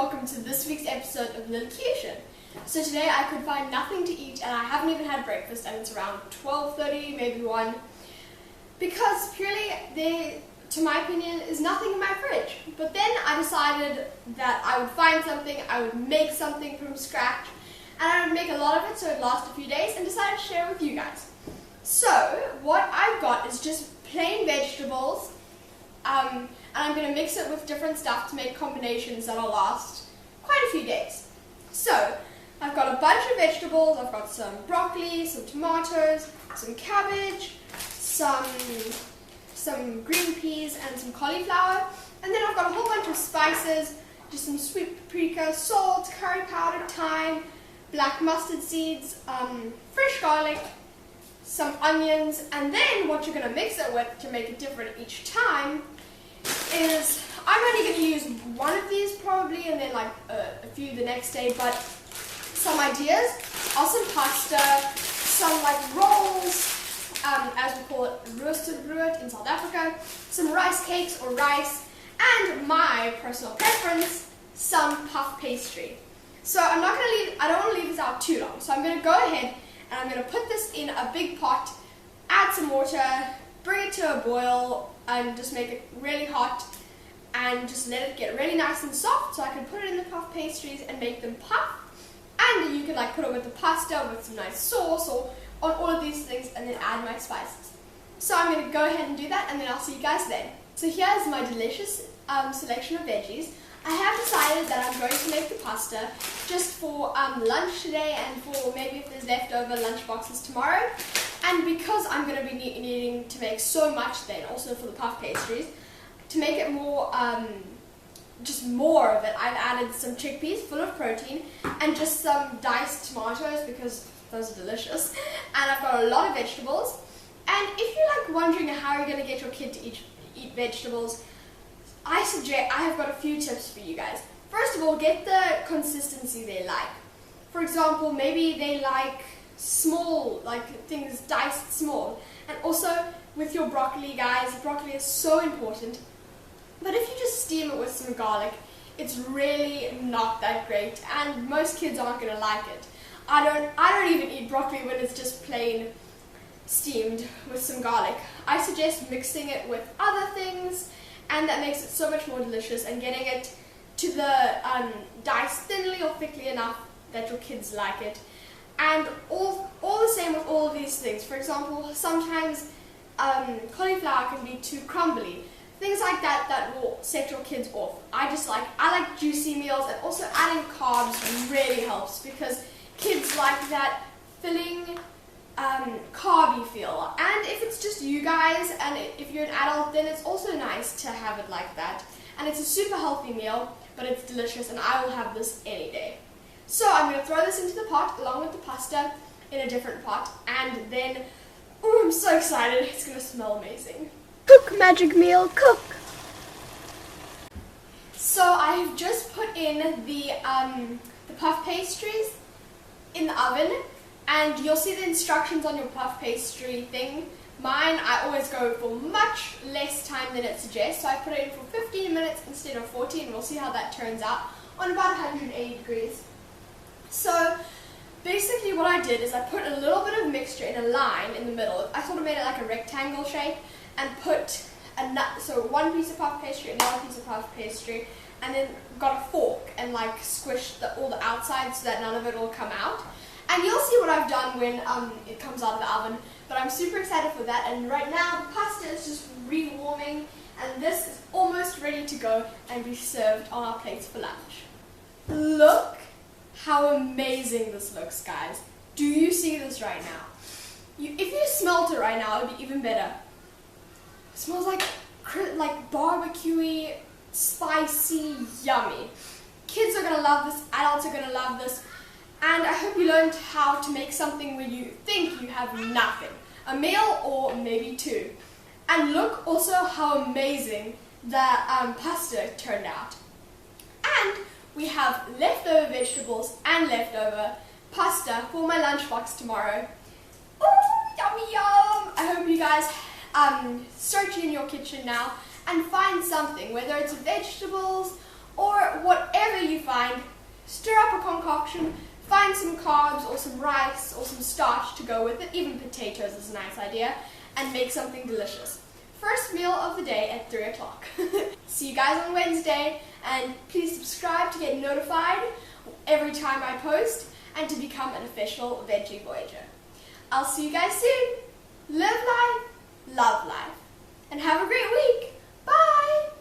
welcome to this week's episode of Lillycution. So today I could find nothing to eat and I haven't even had breakfast and it's around 12:30, maybe 1. Because purely there, to my opinion, is nothing in my fridge. But then I decided that I would find something, I would make something from scratch, and I would make a lot of it so it would last a few days and decided to share with you guys. So what I've got is just plain vegetables, and I'm going to mix it with different stuff to make combinations that'll last quite a few days. So I've got a bunch of vegetables. I've got some broccoli, some tomatoes, some cabbage, some green peas and some cauliflower, and then I've got a whole bunch of spices, just some sweet paprika, salt, curry powder, thyme, black mustard seeds, fresh garlic, some onions, and then what you're going to mix it with to make it different each time is, I'm only going to use one of these probably, and then like a few the next day, but some ideas are some pasta, some like rolls, as we call it, roasted brood in South Africa, some rice cakes or rice, and my personal preference, some puff pastry. So I don't want to leave this out too long, so I'm going to go ahead and I'm going to put this in a big pot, add some water, bring it to a boil, and just make it really hot, and just let it get really nice and soft so I can put it in the puff pastries and make them puff. And you can like put it with the pasta with some nice sauce or on all of these things, and then add my spices. So I'm going to go ahead and do that, and then I'll see you guys then. So here's my delicious selection of veggies. I have decided that I'm going to make the pasta just for lunch today, and for maybe if there's leftover lunch boxes tomorrow. And because I'm going to be needing to make so much then, also for the puff pastries, to make it more, just more of it, I've added some chickpeas full of protein and just some diced tomatoes because those are delicious. And I've got a lot of vegetables. And if you're like wondering how you're going to get your kid to eat vegetables, I have got a few tips for you guys. First of all, get the consistency they like. For example, maybe they like small, like things diced small. And also with your broccoli, guys, broccoli is so important. But if you just steam it with some garlic, it's really not that great, and most kids aren't going to like it. I don't even eat broccoli when it's just plain steamed with some garlic. I suggest mixing it with other things, and that makes it so much more delicious, and getting it to the diced thinly or thickly enough that your kids like it. And all the same with all of these things. For example, sometimes cauliflower can be too crumbly. Things like that will set your kids off. I like juicy meals, and also adding carbs really helps because kids like that filling, carby feel. And if it's just you guys, and if you're an adult, then it's also nice to have it like that. And it's a super healthy meal, but it's delicious, and I will have this any day. So I'm going to throw this into the pot along with the pasta in a different pot, and then, I'm so excited, it's going to smell amazing. Cook, magic meal, cook! So I have just put in the puff pastries in the oven, and you'll see the instructions on your puff pastry thing. Mine, I always go for much less time than it suggests, so I put it in for 15 minutes instead of 14, and we'll see how that turns out on about 180 degrees. So basically what I did is I put a little bit of mixture in a line in the middle. I sort of made it like a rectangle shape, and put so one piece of puff pastry, another piece of puff pastry, and then got a fork and like squished all the outside so that none of it will come out. And you'll see what I've done when it comes out of the oven, but I'm super excited for that. And right now the pasta is just re-warming, and this is almost ready to go and be served on our plates for lunch. Look how amazing this looks, guys. Do you see this right now? If you smelt it right now, it would be even better. It smells like barbecue-y, spicy, yummy. Kids are going to love this, adults are going to love this, and I hope you learned how to make something where you think you have nothing. A meal or maybe two. And look also how amazing the pasta turned out. And we have leftover vegetables and leftover pasta for my lunchbox tomorrow. Oh, yummy yum! I hope you guys search in your kitchen now and find something, whether it's vegetables or whatever you find. stir up a concoction, find some carbs or some rice or some starch to go with it, even potatoes is a nice idea, and make something delicious. First meal of the day at 3 o'clock. See you guys on Wednesday, and please subscribe to get notified every time I post and to become an official Veggie Voyager. I'll see you guys soon. Live life, love life, and have a great week. Bye!